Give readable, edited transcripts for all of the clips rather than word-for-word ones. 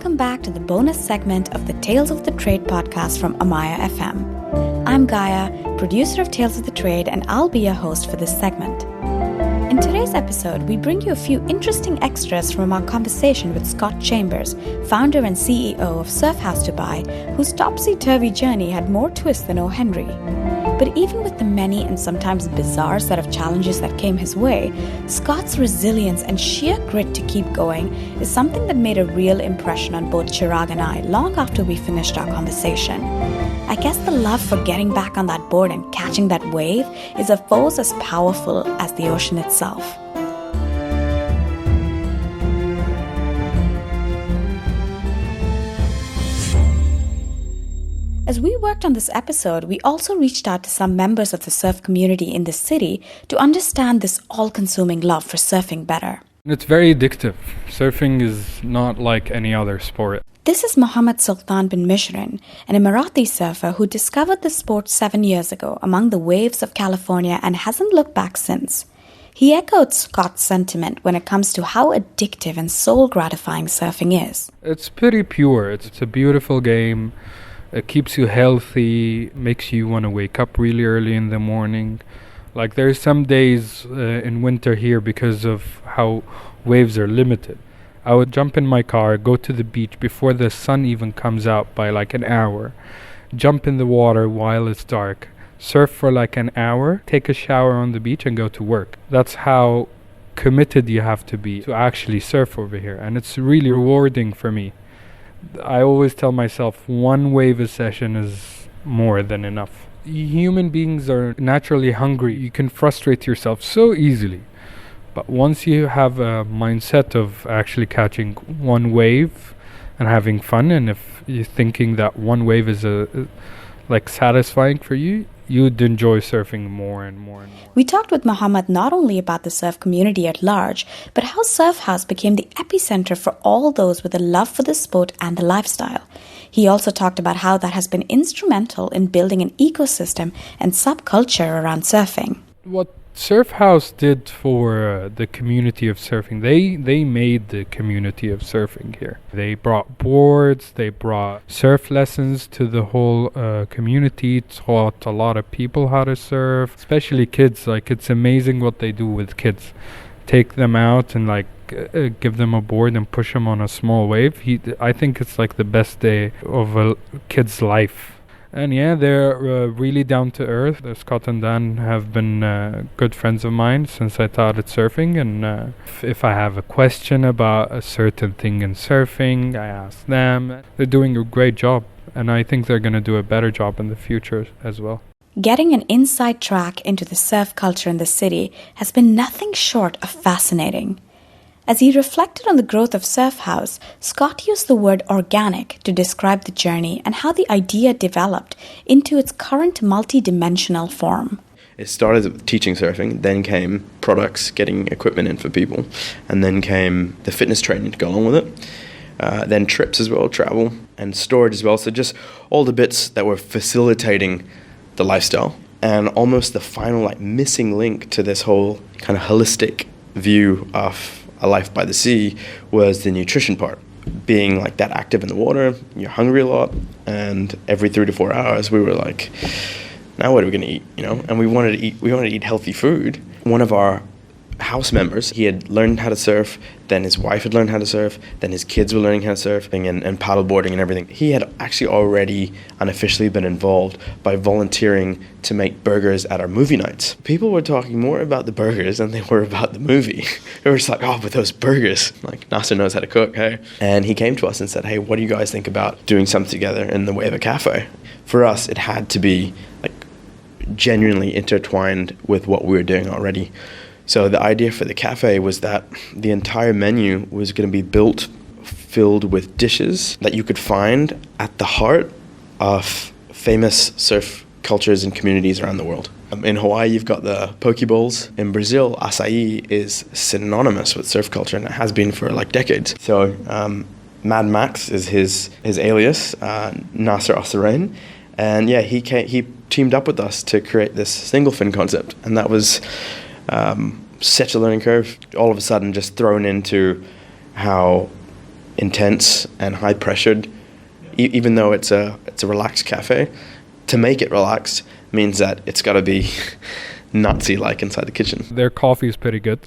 welcome back to the bonus segment of the Tales of the Trade podcast from Amaya FM. I'm Gaia, producer of Tales of the Trade, and I'll be your host for this segment. In today's episode, we bring you a few interesting extras from our conversation with Scott Chambers, founder and CEO of Surf House Dubai, whose topsy-turvy journey had more twists than O. Henry. But even with the many and sometimes bizarre set of challenges that came his way, Scott's resilience and sheer grit to keep going is something that made a real impression on both Chirag and I long after we finished our conversation. I guess the love for getting back on that board and catching that wave is a force as powerful as the ocean itself. As we worked on this episode, we also reached out to some members of the surf community in the city to understand this all-consuming love for surfing better. It's very addictive. Surfing is not like any other sport. This is Mohammed Sultan bin Mishrin, an Emirati surfer who discovered the sport 7 years ago among the waves of California and hasn't looked back since. He echoed Scott's sentiment when it comes to how addictive and soul-gratifying surfing is. It's pretty pure. It's a beautiful game. It keeps you healthy, makes you want to wake up really early in the morning. Like there's some days in winter here because of how waves are limited. I would jump in my car, go to the beach before the sun even comes out by like an hour, jump in the water while it's dark, surf for like an hour, take a shower on the beach and go to work. That's how committed you have to be to actually surf over here, and it's really rewarding for me. I always tell myself one wave a session is more than enough. Human beings are naturally hungry. You can frustrate yourself so easily. But once you have a mindset of actually catching one wave and having fun, and if you're thinking that one wave is like satisfying for you, you'd enjoy surfing more and more and more. We talked with Mohammed not only about the surf community at large, but how Surf House became the epicenter for all those with a love for the sport and the lifestyle. He also talked about how that has been instrumental in building an ecosystem and subculture around surfing. What Surf House did for the community of surfing, they made the community of surfing here. They brought boards, they brought surf lessons to the whole community, taught a lot of people how to surf, especially kids. Like, it's amazing what they do with kids. Take them out and give them a board and push them on a small wave. I think it's like the best day of a kid's life. And yeah, they're really down to earth. Scott and Dan have been good friends of mine since I started surfing. And if I have a question about a certain thing in surfing, I ask them. They're doing a great job, and I think they're going to do a better job in the future as well. Getting an inside track into the surf culture in the city has been nothing short of fascinating. As he reflected on the growth of Surf House, Scott used the word organic to describe the journey and how the idea developed into its current multi-dimensional form. It started with teaching surfing, then came products, getting equipment in for people, and then came the fitness training to go along with it. Then trips as well, travel, and storage as well. So just all the bits that were facilitating the lifestyle. And almost the final missing link to this whole kind of holistic view of a life by the sea was the nutrition part. Being that active in the water, you're hungry a lot, and every 3 to 4 hours we were like, now what are we going to eat? And we wanted to eat healthy food. One of our house members, he had learned how to surf, then his wife had learned how to surf, then his kids were learning how to surf and paddleboarding and everything. He had actually already unofficially been involved by volunteering to make burgers at our movie nights. People were talking more about the burgers than they were about the movie. They were just like, oh, but those burgers, Nasser knows how to cook, hey? And he came to us and said, hey, what do you guys think about doing something together in the way of a cafe? For us, it had to be genuinely intertwined with what we were doing already. So the idea for the cafe was that the entire menu was going to be filled with dishes that you could find at the heart of famous surf cultures and communities around the world. In Hawaii, you've got the poke bowls. In Brazil, açaí is synonymous with surf culture, and it has been for decades. So Mad Max is his alias, Nasser Osarain. And yeah, he teamed up with us to create this single fin concept, and that was such a learning curve. All of a sudden, just thrown into how intense and high pressured. Even though it's a relaxed cafe, to make it relaxed means that it's got to be Nazi-like inside the kitchen. Their coffee is pretty good.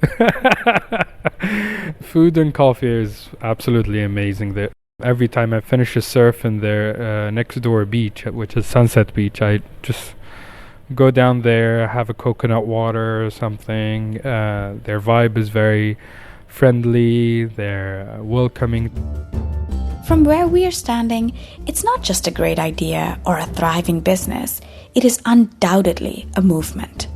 Food and coffee is absolutely amazing there. Every time I finish a surf in their next door beach, which is Sunset Beach, I just go down there, have a coconut water or something. Their vibe is very friendly, they're welcoming. From where we are standing, it's not just a great idea or a thriving business, it is undoubtedly a movement.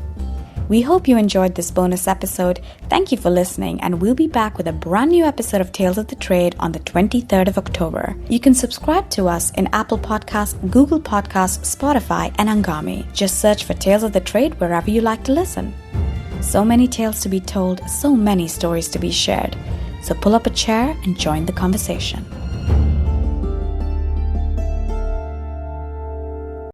We hope you enjoyed this bonus episode. Thank you for listening, and we'll be back with a brand new episode of Tales of the Trade on the 23rd of October. You can subscribe to us in Apple Podcasts, Google Podcasts, Spotify, and Angami. Just search for Tales of the Trade wherever you like to listen. So many tales to be told, so many stories to be shared. So pull up a chair and join the conversation.